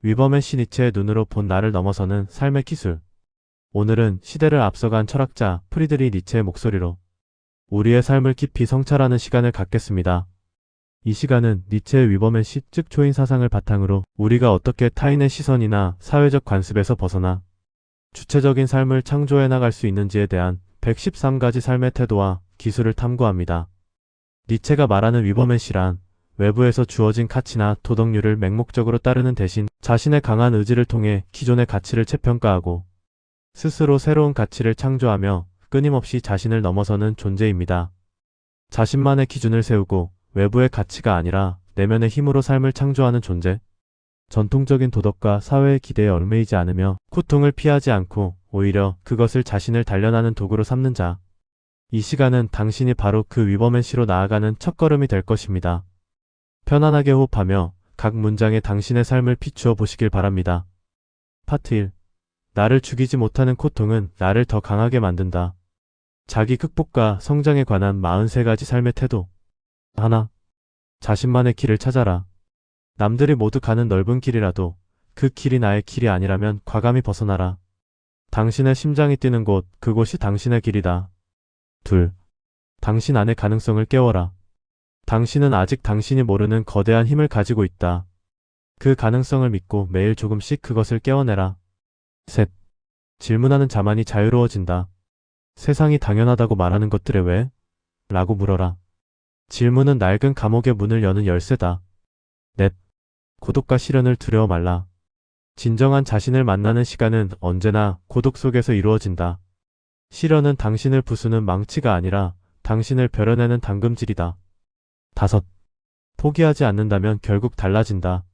위버맨 시 니체의 눈으로 본 나를 넘어서는 삶의 기술. 오늘은 시대를 앞서간 철학자 프리드리 니체의 목소리로 우리의 삶을 깊이 성찰하는 시간을 갖겠습니다. 이 시간은 니체의 위버맨 시, 즉 초인 사상을 바탕으로 우리가 어떻게 타인의 시선이나 사회적 관습에서 벗어나 주체적인 삶을 창조해 나갈 수 있는지에 대한 113가지 삶의 태도와 기술을 탐구합니다. 니체가 말하는 위버맨 시란 외부에서 주어진 가치나 도덕률을 맹목적으로 따르는 대신 자신의 강한 의지를 통해 기존의 가치를 재평가하고 스스로 새로운 가치를 창조하며 끊임없이 자신을 넘어서는 존재입니다. 자신만의 기준을 세우고 외부의 가치가 아니라 내면의 힘으로 삶을 창조하는 존재. 전통적인 도덕과 사회의 기대에 얽매이지 않으며 고통을 피하지 않고 오히려 그것을 자신을 단련하는 도구로 삼는 자. 이 시간은 당신이 바로 그 위버맨 시로 나아가는 첫걸음이 될 것입니다. 편안하게 호흡하며 각 문장에 당신의 삶을 비추어 보시길 바랍니다. 파트 1. 나를 죽이지 못하는 고통은 나를 더 강하게 만든다. 자기 극복과 성장에 관한 43가지 삶의 태도. 하나. 자신만의 길을 찾아라. 남들이 모두 가는 넓은 길이라도 그 길이 나의 길이 아니라면 과감히 벗어나라. 당신의 심장이 뛰는 곳, 그곳이 당신의 길이다. 둘. 당신 안의 가능성을 깨워라. 당신은 아직 당신이 모르는 거대한 힘을 가지고 있다. 그 가능성을 믿고 매일 조금씩 그것을 깨워내라. 셋. 질문하는 자만이 자유로워진다. 세상이 당연하다고 말하는 것들에 왜? 라고 물어라. 질문은 낡은 감옥의 문을 여는 열쇠다. 넷. 고독과 시련을 두려워 말라. 진정한 자신을 만나는 시간은 언제나 고독 속에서 이루어진다. 시련은 당신을 부수는 망치가 아니라 당신을 벼려내는 당금질이다. 다섯. 포기하지 않는다면 결국 달라진다.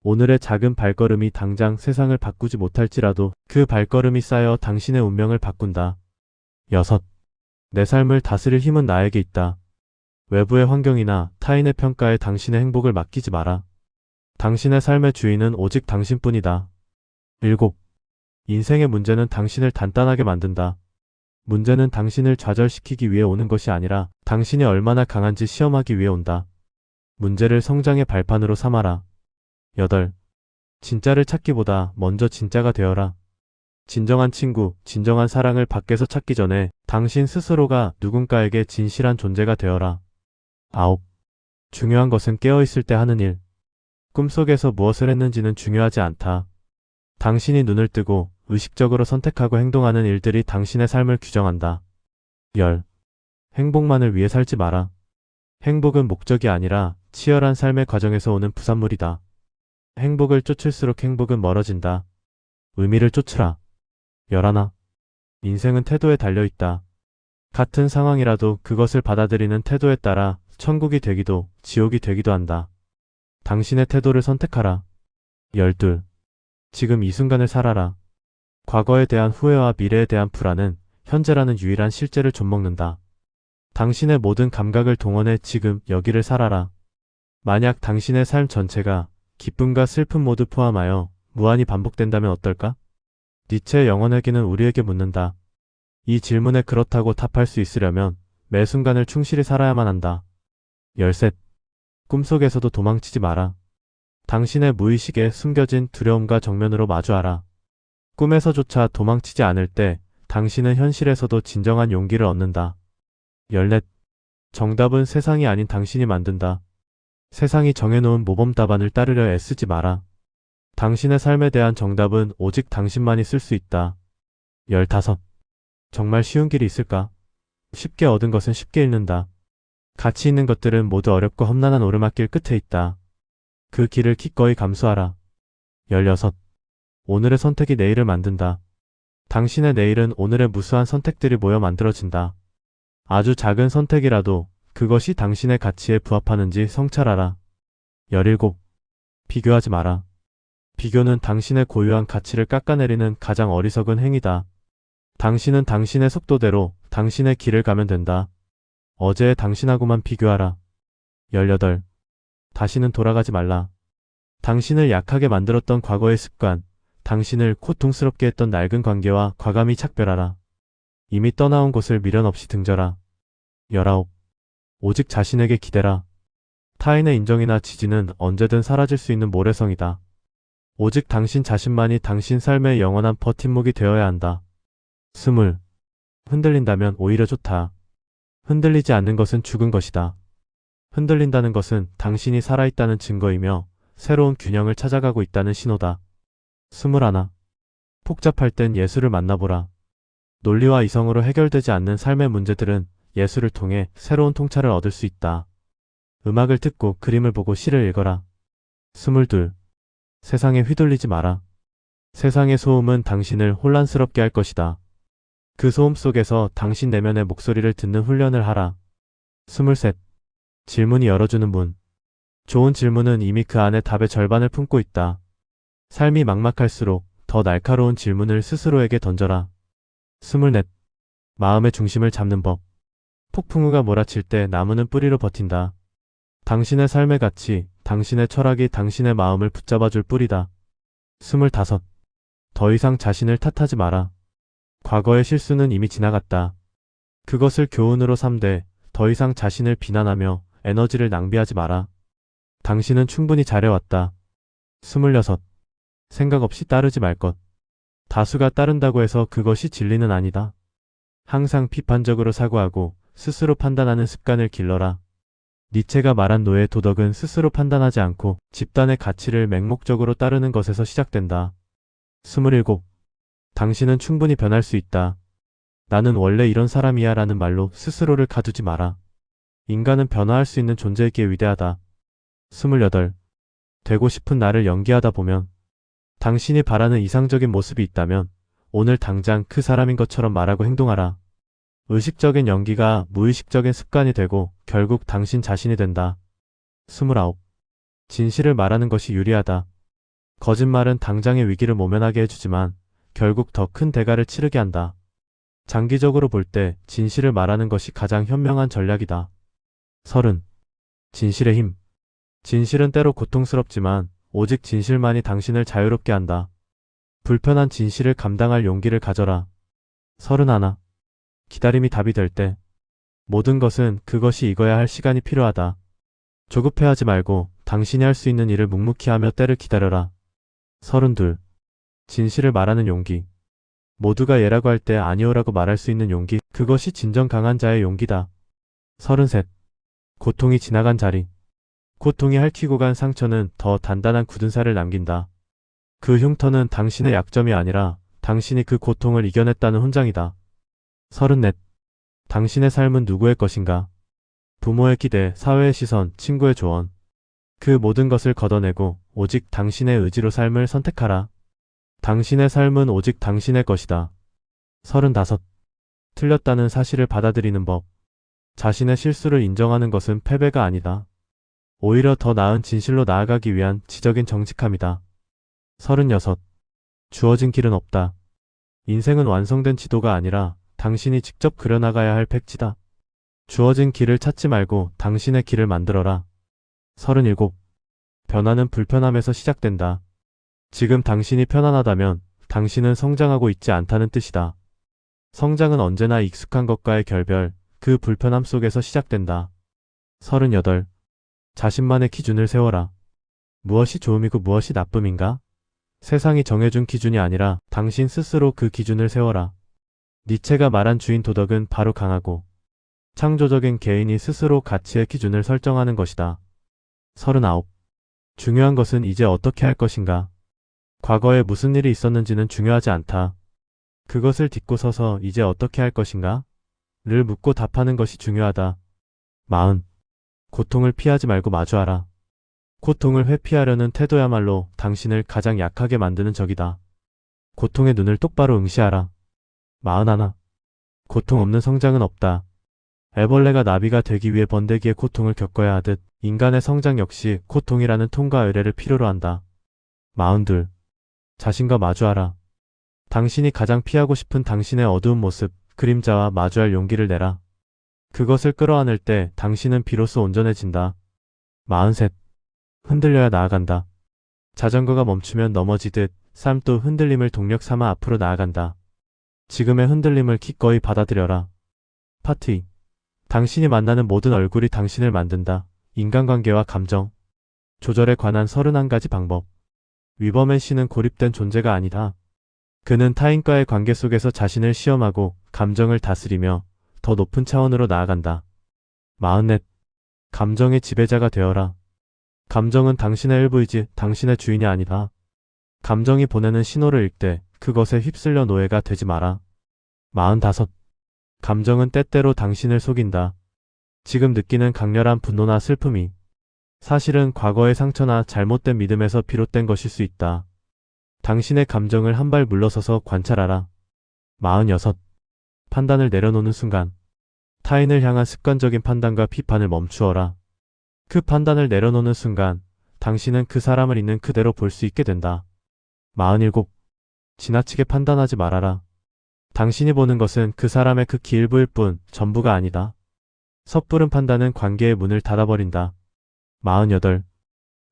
오늘의 작은 발걸음이 당장 세상을 바꾸지 못할지라도 그 발걸음이 쌓여 당신의 운명을 바꾼다. 여섯. 내 삶을 다스릴 힘은 나에게 있다. 외부의 환경이나 타인의 평가에 당신의 행복을 맡기지 마라. 당신의 삶의 주인은 오직 당신뿐이다. 일곱. 인생의 문제는 당신을 단단하게 만든다. 문제는 당신을 좌절시키기 위해 오는 것이 아니라 당신이 얼마나 강한지 시험하기 위해 온다. 문제를 성장의 발판으로 삼아라. 8. 진짜를 찾기보다 먼저 진짜가 되어라. 진정한 친구, 진정한 사랑을 밖에서 찾기 전에 당신 스스로가 누군가에게 진실한 존재가 되어라. 9. 중요한 것은 깨어있을 때 하는 일. 꿈속에서 무엇을 했는지는 중요하지 않다. 당신이 눈을 뜨고 의식적으로 선택하고 행동하는 일들이 당신의 삶을 규정한다. 10. 행복만을 위해 살지 마라. 행복은 목적이 아니라 치열한 삶의 과정에서 오는 부산물이다. 행복을 쫓을수록 행복은 멀어진다. 의미를 쫓으라. 11. 인생은 태도에 달려있다. 같은 상황이라도 그것을 받아들이는 태도에 따라 천국이 되기도 지옥이 되기도 한다. 당신의 태도를 선택하라. 12. 지금 이 순간을 살아라. 과거에 대한 후회와 미래에 대한 불안은 현재라는 유일한 실제를 좀먹는다. 당신의 모든 감각을 동원해 지금 여기를 살아라. 만약 당신의 삶 전체가 기쁨과 슬픔 모두 포함하여 무한히 반복된다면 어떨까? 니체의 영혼에게는 우리에게 묻는다. 이 질문에 그렇다고 답할 수 있으려면 매 순간을 충실히 살아야만 한다. 13. 꿈속에서도 도망치지 마라. 당신의 무의식에 숨겨진 두려움과 정면으로 마주하라. 꿈에서조차 도망치지 않을 때 당신은 현실에서도 진정한 용기를 얻는다. 14. 정답은 세상이 아닌 당신이 만든다. 세상이 정해놓은 모범 답안을 따르려 애쓰지 마라. 당신의 삶에 대한 정답은 오직 당신만이 쓸 수 있다. 15. 정말 쉬운 길이 있을까? 쉽게 얻은 것은 쉽게 잃는다. 가치 있는 것들은 모두 어렵고 험난한 오르막길 끝에 있다. 그 길을 기꺼이 감수하라. 16. 오늘의 선택이 내일을 만든다. 당신의 내일은 오늘의 무수한 선택들이 모여 만들어진다. 아주 작은 선택이라도 그것이 당신의 가치에 부합하는지 성찰하라. 17. 비교하지 마라. 비교는 당신의 고유한 가치를 깎아내리는 가장 어리석은 행위다. 당신은 당신의 속도대로 당신의 길을 가면 된다. 어제의 당신하고만 비교하라. 18. 다시는 돌아가지 말라. 당신을 약하게 만들었던 과거의 습관, 당신을 고통스럽게 했던 낡은 관계와 과감히 착별하라. 이미 떠나온 곳을 미련 없이 등져라. 19. 오직 자신에게 기대라. 타인의 인정이나 지지는 언제든 사라질 수 있는 모래성이다. 오직 당신 자신만이 당신 삶의 영원한 버팀목이 되어야 한다. 20. 흔들린다면 오히려 좋다. 흔들리지 않는 것은 죽은 것이다. 흔들린다는 것은 당신이 살아있다는 증거이며 새로운 균형을 찾아가고 있다는 신호다. 21. 복잡할 땐 예술을 만나보라. 논리와 이성으로 해결되지 않는 삶의 문제들은 예술을 통해 새로운 통찰을 얻을 수 있다. 음악을 듣고 그림을 보고 시를 읽어라. 22. 세상에 휘둘리지 마라. 세상의 소음은 당신을 혼란스럽게 할 것이다. 그 소음 속에서 당신 내면의 목소리를 듣는 훈련을 하라. 23. 질문이 열어주는 문. 좋은 질문은 이미 그 안에 답의 절반을 품고 있다. 삶이 막막할수록 더 날카로운 질문을 스스로에게 던져라. 24. 마음의 중심을 잡는 법. 폭풍우가 몰아칠 때 나무는 뿌리로 버틴다. 당신의 삶의 가치, 당신의 철학이 당신의 마음을 붙잡아줄 뿌리다. 25. 더 이상 자신을 탓하지 마라. 과거의 실수는 이미 지나갔다. 그것을 교훈으로 삼되 더 이상 자신을 비난하며 에너지를 낭비하지 마라. 당신은 충분히 잘해왔다. 26. 생각 없이 따르지 말 것. 다수가 따른다고 해서 그것이 진리는 아니다. 항상 비판적으로 사고하고 스스로 판단하는 습관을 길러라. 니체가 말한 노예 도덕은 스스로 판단하지 않고 집단의 가치를 맹목적으로 따르는 것에서 시작된다. 27. 당신은 충분히 변할 수 있다. 나는 원래 이런 사람이야 라는 말로 스스로를 가두지 마라. 인간은 변화할 수 있는 존재이기에 위대하다. 28. 되고 싶은 나를 연기하다 보면 당신이 바라는 이상적인 모습이 있다면 오늘 당장 그 사람인 것처럼 말하고 행동하라. 의식적인 연기가 무의식적인 습관이 되고 결국 당신 자신이 된다. 29. 진실을 말하는 것이 유리하다. 거짓말은 당장의 위기를 모면하게 해주지만 결국 더 큰 대가를 치르게 한다. 장기적으로 볼 때 진실을 말하는 것이 가장 현명한 전략이다. 30. 진실의 힘. 진실은 때로 고통스럽지만 오직 진실만이 당신을 자유롭게 한다. 불편한 진실을 감당할 용기를 가져라. 31. 기다림이 답이 될 때. 모든 것은 그것이 익어야 할 시간이 필요하다. 조급해하지 말고 당신이 할 수 있는 일을 묵묵히 하며 때를 기다려라. 32. 진실을 말하는 용기. 모두가 예라고 할 때 아니오라고 말할 수 있는 용기, 그것이 진정 강한 자의 용기다. 33. 고통이 지나간 자리. 고통이 핥히고 간 상처는 더 단단한 굳은 살을 남긴다. 그 흉터는 당신의 약점이 아니라 당신이 그 고통을 이겨냈다는 훈장이다. 34. 당신의 삶은 누구의 것인가? 부모의 기대, 사회의 시선, 친구의 조언. 그 모든 것을 걷어내고 오직 당신의 의지로 삶을 선택하라. 당신의 삶은 오직 당신의 것이다. 35. 틀렸다는 사실을 받아들이는 법. 자신의 실수를 인정하는 것은 패배가 아니다. 오히려 더 나은 진실로 나아가기 위한 지적인 정직함이다. 36. 주어진 길은 없다. 인생은 완성된 지도가 아니라 당신이 직접 그려나가야 할 팩지다. 주어진 길을 찾지 말고 당신의 길을 만들어라. 37. 변화는 불편함에서 시작된다. 지금 당신이 편안하다면 당신은 성장하고 있지 않다는 뜻이다. 성장은 언제나 익숙한 것과의 결별, 그 불편함 속에서 시작된다. 38. 자신만의 기준을 세워라. 무엇이 좋음이고 무엇이 나쁨인가? 세상이 정해준 기준이 아니라 당신 스스로 그 기준을 세워라. 니체가 말한 주인 도덕은 바로 강하고 창조적인 개인이 스스로 가치의 기준을 설정하는 것이다. 39. 중요한 것은 이제 어떻게 할 것인가? 과거에 무슨 일이 있었는지는 중요하지 않다. 그것을 딛고 서서 이제 어떻게 할 것인가? 를 묻고 답하는 것이 중요하다. 40. 고통을 피하지 말고 마주하라. 고통을 회피하려는 태도야말로 당신을 가장 약하게 만드는 적이다. 고통의 눈을 똑바로 응시하라. 41. 고통 없는 성장은 없다. 애벌레가 나비가 되기 위해 번데기의 고통을 겪어야 하듯 인간의 성장 역시 고통이라는 통과 의례를 필요로 한다. 42. 자신과 마주하라. 당신이 가장 피하고 싶은 당신의 어두운 모습, 그림자와 마주할 용기를 내라. 그것을 끌어안을 때 당신은 비로소 온전해진다. 43. 흔들려야 나아간다. 자전거가 멈추면 넘어지듯 삶도 흔들림을 동력 삼아 앞으로 나아간다. 지금의 흔들림을 기꺼이 받아들여라. 파트 2. 당신이 만나는 모든 얼굴이 당신을 만든다. 인간관계와 감정 조절에 관한 31가지 방법. 위버맨 씨는 고립된 존재가 아니다. 그는 타인과의 관계 속에서 자신을 시험하고 감정을 다스리며 더 높은 차원으로 나아간다. 44. 감정의 지배자가 되어라. 감정은 당신의 일부이지 당신의 주인이 아니다. 감정이 보내는 신호를 읽되 그것에 휩쓸려 노예가 되지 마라. 45. 감정은 때때로 당신을 속인다. 지금 느끼는 강렬한 분노나 슬픔이 사실은 과거의 상처나 잘못된 믿음에서 비롯된 것일 수 있다. 당신의 감정을 한 발 물러서서 관찰하라. 46. 판단을 내려놓는 순간 타인을 향한 습관적인 판단과 비판을 멈추어라. 그 판단을 내려놓는 순간 당신은 그 사람을 있는 그대로 볼 수 있게 된다. 47. 지나치게 판단하지 말아라. 당신이 보는 것은 그 사람의 극히 일부일 뿐 전부가 아니다. 섣부른 판단은 관계의 문을 닫아버린다. 48.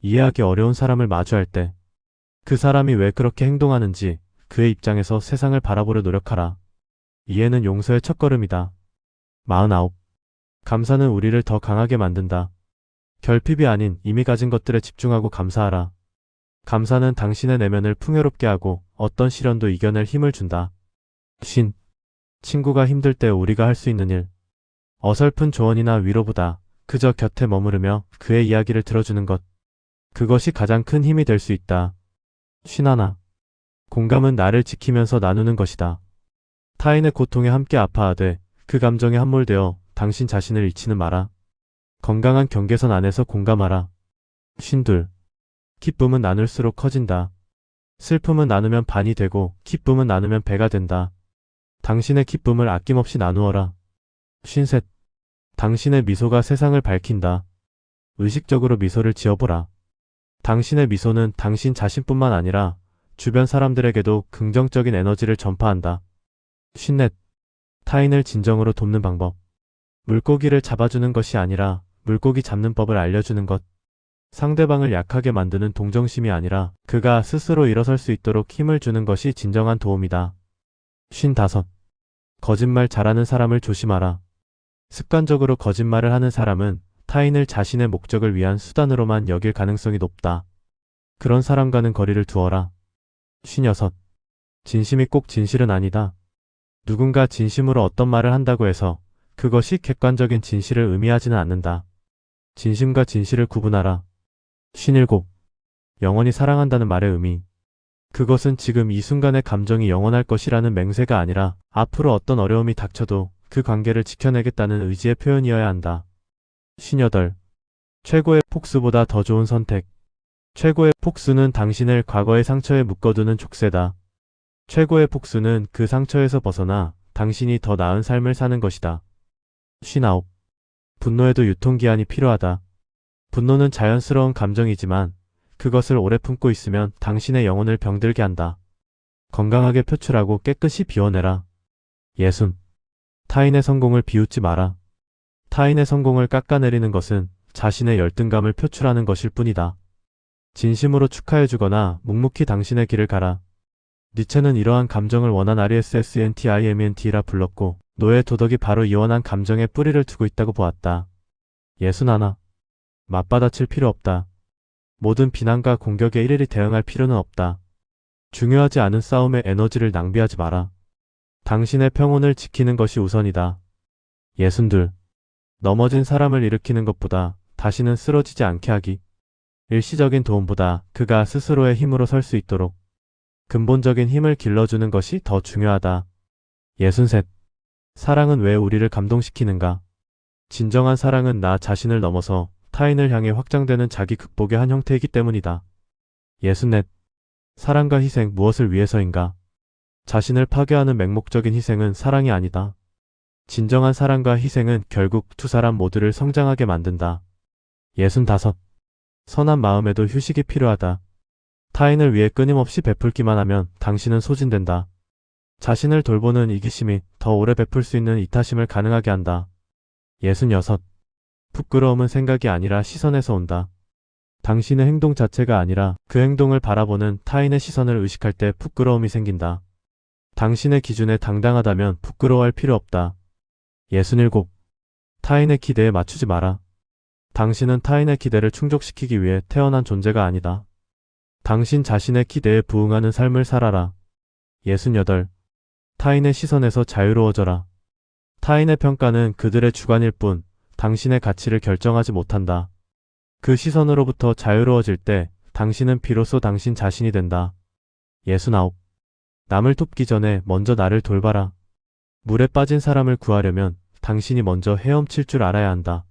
이해하기 어려운 사람을 마주할 때 그 사람이 왜 그렇게 행동하는지 그의 입장에서 세상을 바라보려 노력하라. 이해는 용서의 첫걸음이다. 49. 감사는 우리를 더 강하게 만든다. 결핍이 아닌 이미 가진 것들에 집중하고 감사하라. 감사는 당신의 내면을 풍요롭게 하고 어떤 시련도 이겨낼 힘을 준다. 50. 친구가 힘들 때 우리가 할 수 있는 일. 어설픈 조언이나 위로보다 그저 곁에 머무르며 그의 이야기를 들어주는 것. 그것이 가장 큰 힘이 될 수 있다. 51. 공감은 나를 지키면서 나누는 것이다. 타인의 고통에 함께 아파하되 그 감정에 함몰되어 당신 자신을 잃지는 마라. 건강한 경계선 안에서 공감하라. 52. 기쁨은 나눌수록 커진다. 슬픔은 나누면 반이 되고 기쁨은 나누면 배가 된다. 당신의 기쁨을 아낌없이 나누어라. 53. 당신의 미소가 세상을 밝힌다. 의식적으로 미소를 지어보라. 당신의 미소는 당신 자신뿐만 아니라 주변 사람들에게도 긍정적인 에너지를 전파한다. 54. 타인을 진정으로 돕는 방법. 물고기를 잡아주는 것이 아니라 물고기 잡는 법을 알려주는 것. 상대방을 약하게 만드는 동정심이 아니라 그가 스스로 일어설 수 있도록 힘을 주는 것이 진정한 도움이다. 55. 거짓말 잘하는 사람을 조심하라. 습관적으로 거짓말을 하는 사람은 타인을 자신의 목적을 위한 수단으로만 여길 가능성이 높다. 그런 사람과는 거리를 두어라. 56. 진심이 꼭 진실은 아니다. 누군가 진심으로 어떤 말을 한다고 해서 그것이 객관적인 진실을 의미하지는 않는다. 진심과 진실을 구분하라. 57. 영원히 사랑한다는 말의 의미. 그것은 지금 이 순간의 감정이 영원할 것이라는 맹세가 아니라 앞으로 어떤 어려움이 닥쳐도 그 관계를 지켜내겠다는 의지의 표현이어야 한다. 58. 최고의 폭수보다 더 좋은 선택. 최고의 폭수는 당신을 과거의 상처에 묶어두는 족쇄다. 최고의 폭수는 그 상처에서 벗어나 당신이 더 나은 삶을 사는 것이다. 59. 분노에도 유통기한이 필요하다. 분노는 자연스러운 감정이지만 그것을 오래 품고 있으면 당신의 영혼을 병들게 한다. 건강하게 표출하고 깨끗이 비워내라. 60. 타인의 성공을 비웃지 마라. 타인의 성공을 깎아내리는 것은 자신의 열등감을 표출하는 것일 뿐이다. 진심으로 축하해주거나 묵묵히 당신의 길을 가라. 니체는 이러한 감정을 원한 RESSENTIMENT라 불렀고 노예 도덕이 바로 이 원한 감정에 뿌리를 두고 있다고 보았다. 61. 맞받아칠 필요 없다. 모든 비난과 공격에 일일이 대응할 필요는 없다. 중요하지 않은 싸움에 에너지를 낭비하지 마라. 당신의 평온을 지키는 것이 우선이다. 62. 넘어진 사람을 일으키는 것보다 다시는 쓰러지지 않게 하기. 일시적인 도움보다 그가 스스로의 힘으로 설 수 있도록 근본적인 힘을 길러주는 것이 더 중요하다. 63. 사랑은 왜 우리를 감동시키는가? 진정한 사랑은 나 자신을 넘어서 타인을 향해 확장되는 자기 극복의 한 형태이기 때문이다. 64. 사랑과 희생 무엇을 위해서인가? 자신을 파괴하는 맹목적인 희생은 사랑이 아니다. 진정한 사랑과 희생은 결국 두 사람 모두를 성장하게 만든다. 65. 선한 마음에도 휴식이 필요하다. 타인을 위해 끊임없이 베풀기만 하면 당신은 소진된다. 자신을 돌보는 이기심이 더 오래 베풀 수 있는 이타심을 가능하게 한다. 66. 부끄러움은 생각이 아니라 시선에서 온다. 당신의 행동 자체가 아니라 그 행동을 바라보는 타인의 시선을 의식할 때 부끄러움이 생긴다. 당신의 기준에 당당하다면 부끄러워할 필요 없다. 67. 타인의 기대에 맞추지 마라. 당신은 타인의 기대를 충족시키기 위해 태어난 존재가 아니다. 당신 자신의 기대에 부응하는 삶을 살아라. 68. 타인의 시선에서 자유로워져라. 타인의 평가는 그들의 주관일 뿐 당신의 가치를 결정하지 못한다. 그 시선으로부터 자유로워질 때 당신은 비로소 당신 자신이 된다. 69. 남을 돕기 전에 먼저 나를 돌봐라. 물에 빠진 사람을 구하려면 당신이 먼저 헤엄칠 줄 알아야 한다.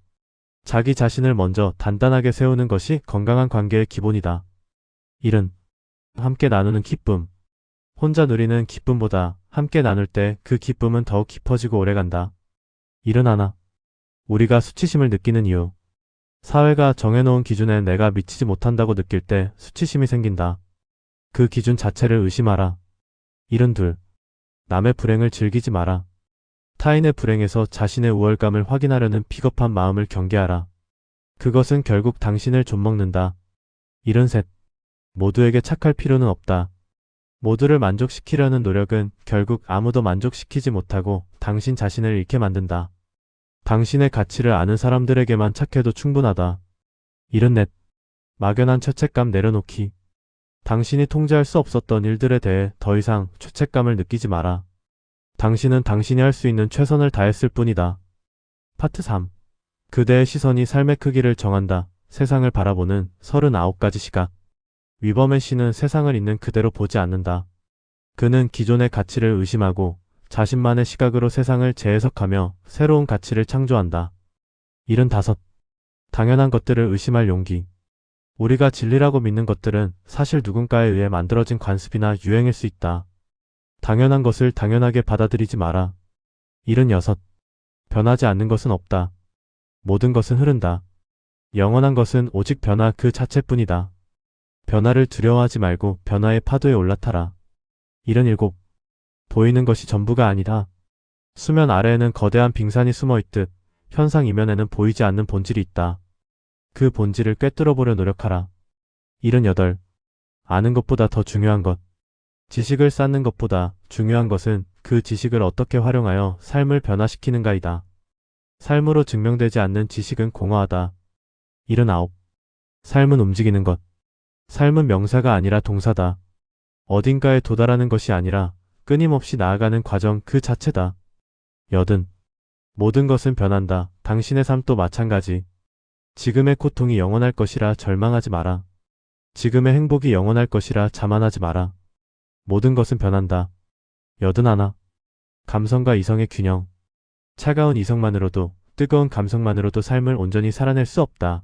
자기 자신을 먼저 단단하게 세우는 것이 건강한 관계의 기본이다. 70. 함께 나누는 기쁨. 혼자 누리는 기쁨보다 함께 나눌 때 그 기쁨은 더욱 깊어지고 오래간다. 71. 우리가 수치심을 느끼는 이유. 사회가 정해놓은 기준에 내가 미치지 못한다고 느낄 때 수치심이 생긴다. 그 기준 자체를 의심하라. 72. 남의 불행을 즐기지 마라. 타인의 불행에서 자신의 우월감을 확인하려는 비겁한 마음을 경계하라. 그것은 결국 당신을 좀먹는다. 73. 모두에게 착할 필요는 없다. 모두를 만족시키려는 노력은 결국 아무도 만족시키지 못하고 당신 자신을 잃게 만든다. 당신의 가치를 아는 사람들에게만 착해도 충분하다. 74. 막연한 죄책감 내려놓기. 당신이 통제할 수 없었던 일들에 대해 더 이상 죄책감을 느끼지 마라. 당신은 당신이 할 수 있는 최선을 다했을 뿐이다. 파트 3. 그대의 시선이 삶의 크기를 정한다. 세상을 바라보는 39가지 시각. 위버맨 씨는 세상을 있는 그대로 보지 않는다. 그는 기존의 가치를 의심하고 자신만의 시각으로 세상을 재해석하며 새로운 가치를 창조한다. 75. 당연한 것들을 의심할 용기. 우리가 진리라고 믿는 것들은 사실 누군가에 의해 만들어진 관습이나 유행일 수 있다. 당연한 것을 당연하게 받아들이지 마라. 76. 변하지 않는 것은 없다. 모든 것은 흐른다. 영원한 것은 오직 변화 그 자체뿐이다. 변화를 두려워하지 말고 변화의 파도에 올라타라. 77. 보이는 것이 전부가 아니다. 수면 아래에는 거대한 빙산이 숨어있듯 현상 이면에는 보이지 않는 본질이 있다. 그 본질을 꿰뚫어보려 노력하라. 78. 아는 것보다 더 중요한 것. 지식을 쌓는 것보다 중요한 것은 그 지식을 어떻게 활용하여 삶을 변화시키는가이다. 삶으로 증명되지 않는 지식은 공허하다. 79. 삶은 움직이는 것. 삶은 명사가 아니라 동사다. 어딘가에 도달하는 것이 아니라 끊임없이 나아가는 과정 그 자체다. 80. 모든 것은 변한다. 당신의 삶도 마찬가지. 지금의 고통이 영원할 것이라 절망하지 마라. 지금의 행복이 영원할 것이라 자만하지 마라. 모든 것은 변한다. 81. 감성과 이성의 균형. 차가운 이성만으로도 뜨거운 감성만으로도 삶을 온전히 살아낼 수 없다.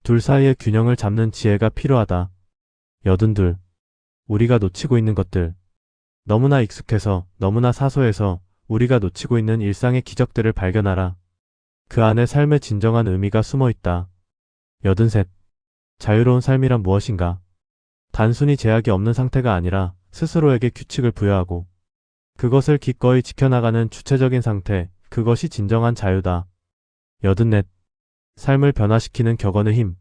둘 사이의 균형을 잡는 지혜가 필요하다. 82. 우리가 놓치고 있는 것들. 너무나 익숙해서 너무나 사소해서 우리가 놓치고 있는 일상의 기적들을 발견하라. 그 안에 삶의 진정한 의미가 숨어 있다. 83. 자유로운 삶이란 무엇인가? 단순히 제약이 없는 상태가 아니라 스스로에게 규칙을 부여하고 그것을 기꺼이 지켜나가는 주체적인 상태, 그것이 진정한 자유다. 84. 삶을 변화시키는 격언의 힘.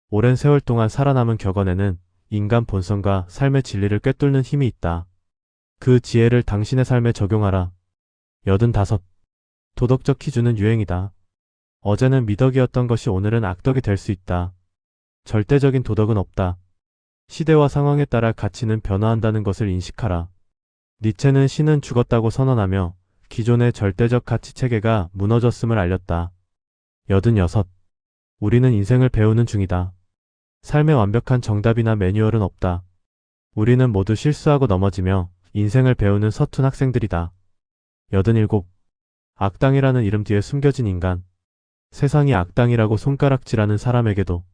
오랜 세월 동안 살아남은 격언에는 인간 본성과 삶의 진리를 꿰뚫는 힘이 있다. 그 지혜를 당신의 삶에 적용하라. 85. 도덕적 기준은 유행이다. 어제는 미덕이었던 것이 오늘은 악덕이 될 수 있다. 절대적인 도덕은 없다. 시대와 상황에 따라 가치는 변화한다는 것을 인식하라. 니체는 신은 죽었다고 선언하며 기존의 절대적 가치 체계가 무너졌음을 알렸다. 86. 우리는 인생을 배우는 중이다. 삶의 완벽한 정답이나 매뉴얼은 없다. 우리는 모두 실수하고 넘어지며 인생을 배우는 서툰 학생들이다. 87. 악당이라는 이름 뒤에 숨겨진 인간. 세상이 악당이라고 손가락질하는 사람에게도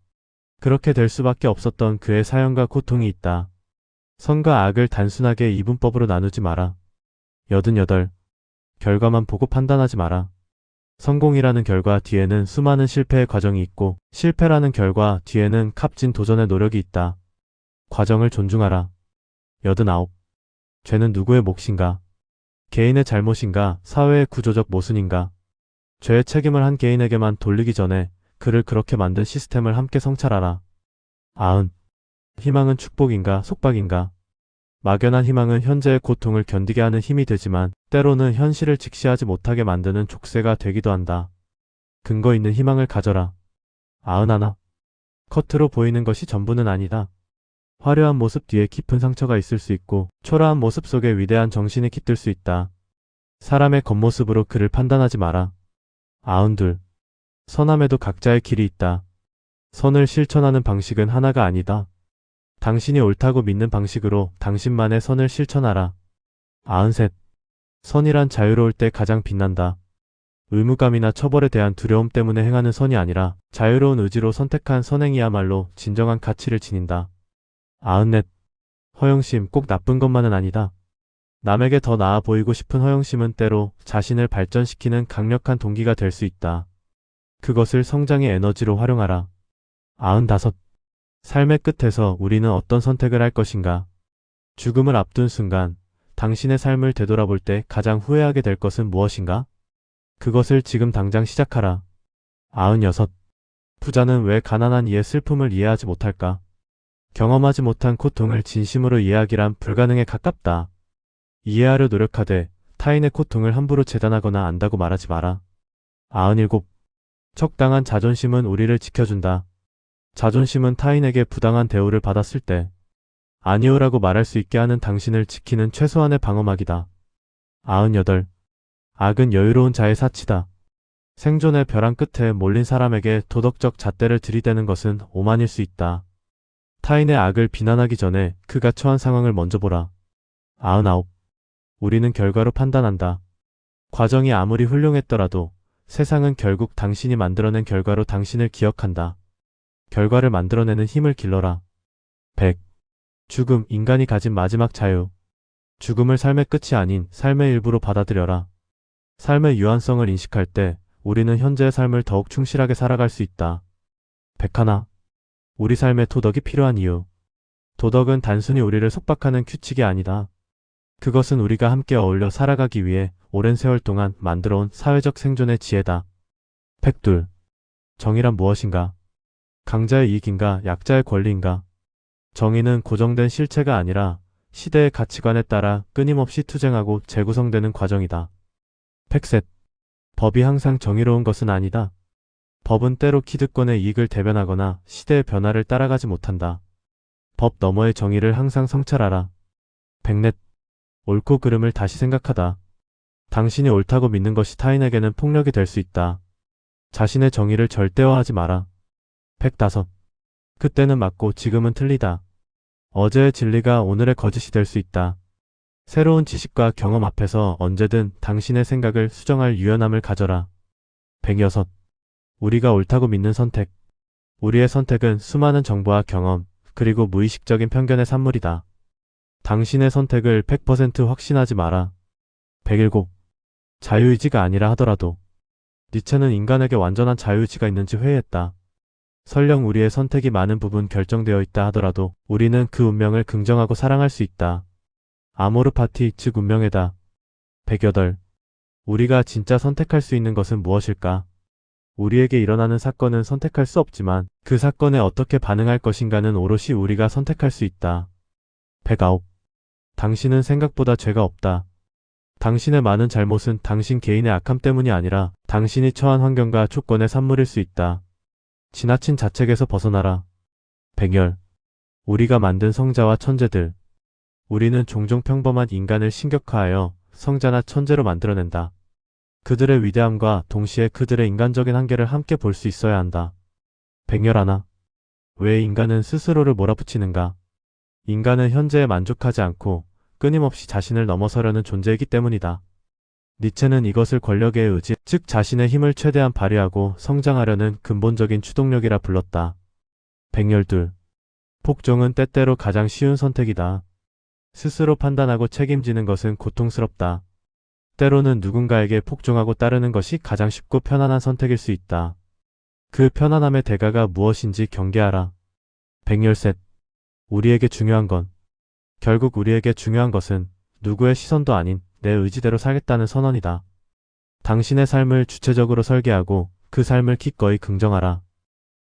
그렇게 될 수밖에 없었던 그의 사연과 고통이 있다. 선과 악을 단순하게 이분법으로 나누지 마라. 88. 결과만 보고 판단하지 마라. 성공이라는 결과 뒤에는 수많은 실패의 과정이 있고 실패라는 결과 뒤에는 값진 도전의 노력이 있다. 과정을 존중하라. 89. 죄는 누구의 몫인가? 개인의 잘못인가? 사회의 구조적 모순인가? 죄의 책임을 한 개인에게만 돌리기 전에 그를 그렇게 만든 시스템을 함께 성찰하라. 90. 희망은 축복인가? 속박인가? 막연한 희망은 현재의 고통을 견디게 하는 힘이 되지만 때로는 현실을 직시하지 못하게 만드는 족쇄가 되기도 한다. 근거 있는 희망을 가져라. 91. 겉으로 보이는 것이 전부는 아니다. 화려한 모습 뒤에 깊은 상처가 있을 수 있고 초라한 모습 속에 위대한 정신이 깃들 수 있다. 사람의 겉모습으로 그를 판단하지 마라. 92. 선함에도 각자의 길이 있다. 선을 실천하는 방식은 하나가 아니다. 당신이 옳다고 믿는 방식으로 당신만의 선을 실천하라. 93. 선이란 자유로울 때 가장 빛난다. 의무감이나 처벌에 대한 두려움 때문에 행하는 선이 아니라 자유로운 의지로 선택한 선행이야말로 진정한 가치를 지닌다. 94. 허영심 꼭 나쁜 것만은 아니다. 남에게 더 나아 보이고 싶은 허영심은 때로 자신을 발전시키는 강력한 동기가 될 수 있다. 그것을 성장의 에너지로 활용하라. 95. 삶의 끝에서 우리는 어떤 선택을 할 것인가? 죽음을 앞둔 순간 당신의 삶을 되돌아볼 때 가장 후회하게 될 것은 무엇인가? 그것을 지금 당장 시작하라. 96. 부자는 왜 가난한 이의 슬픔을 이해하지 못할까? 경험하지 못한 고통을 진심으로 이해하기란 불가능에 가깝다. 이해하려 노력하되 타인의 고통을 함부로 재단하거나 안다고 말하지 마라. 97. 적당한 자존심은 우리를 지켜준다. 자존심은 타인에게 부당한 대우를 받았을 때 아니오라고 말할 수 있게 하는 당신을 지키는 최소한의 방어막이다. 98. 악은 여유로운 자의 사치다. 생존의 벼랑 끝에 몰린 사람에게 도덕적 잣대를 들이대는 것은 오만일 수 있다. 타인의 악을 비난하기 전에 그가 처한 상황을 먼저 보라. 99. 우리는 결과로 판단한다. 과정이 아무리 훌륭했더라도 세상은 결국 당신이 만들어낸 결과로 당신을 기억한다. 결과를 만들어내는 힘을 길러라. 100. 죽음, 인간이 가진 마지막 자유. 죽음을 삶의 끝이 아닌 삶의 일부로 받아들여라. 삶의 유한성을 인식할 때 우리는 현재의 삶을 더욱 충실하게 살아갈 수 있다. 101. 우리 삶에 도덕이 필요한 이유. 도덕은 단순히 우리를 속박하는 규칙이 아니다. 그것은 우리가 함께 어울려 살아가기 위해 오랜 세월 동안 만들어온 사회적 생존의 지혜다. 102. 정의란 무엇인가? 강자의 이익인가, 약자의 권리인가? 정의는 고정된 실체가 아니라 시대의 가치관에 따라 끊임없이 투쟁하고 재구성되는 과정이다. 103. 법이 항상 정의로운 것은 아니다. 법은 때로 기득권의 이익을 대변하거나 시대의 변화를 따라가지 못한다. 법 너머의 정의를 항상 성찰하라. 104. 옳고 그름을 다시 생각하다. 당신이 옳다고 믿는 것이 타인에게는 폭력이 될 수 있다. 자신의 정의를 절대화하지 마라. 105. 그때는 맞고 지금은 틀리다. 어제의 진리가 오늘의 거짓이 될 수 있다. 새로운 지식과 경험 앞에서 언제든 당신의 생각을 수정할 유연함을 가져라. 106. 우리가 옳다고 믿는 선택. 우리의 선택은 수많은 정보와 경험, 그리고 무의식적인 편견의 산물이다. 당신의 선택을 100% 확신하지 마라. 107. 자유의지가 아니라 하더라도. 니체는 인간에게 완전한 자유의지가 있는지 회의했다. 설령 우리의 선택이 많은 부분 결정되어 있다 하더라도 우리는 그 운명을 긍정하고 사랑할 수 있다. 아모르 파티, 즉 운명이다. 108. 우리가 진짜 선택할 수 있는 것은 무엇일까? 우리에게 일어나는 사건은 선택할 수 없지만 그 사건에 어떻게 반응할 것인가는 오롯이 우리가 선택할 수 있다. 109. 당신은 생각보다 죄가 없다. 당신의 많은 잘못은 당신 개인의 악함 때문이 아니라 당신이 처한 환경과 조건의 산물일 수 있다. 지나친 자책에서 벗어나라. 110. 우리가 만든 성자와 천재들. 우리는 종종 평범한 인간을 신격화하여 성자나 천재로 만들어낸다. 그들의 위대함과 동시에 그들의 인간적인 한계를 함께 볼 수 있어야 한다. 111. 왜 인간은 스스로를 몰아붙이는가? 인간은 현재에 만족하지 않고 끊임없이 자신을 넘어서려는 존재이기 때문이다. 니체는 이것을 권력의 의지, 즉 자신의 힘을 최대한 발휘하고 성장하려는 근본적인 추동력이라 불렀다. 112. 복종은 때때로 가장 쉬운 선택이다. 스스로 판단하고 책임지는 것은 고통스럽다. 때로는 누군가에게 복종하고 따르는 것이 가장 쉽고 편안한 선택일 수 있다. 그 편안함의 대가가 무엇인지 경계하라. 113. 우리에게 중요한 건. 결국 우리에게 중요한 것은 누구의 시선도 아닌 내 의지대로 살겠다는 선언이다. 당신의 삶을 주체적으로 설계하고 그 삶을 기꺼이 긍정하라.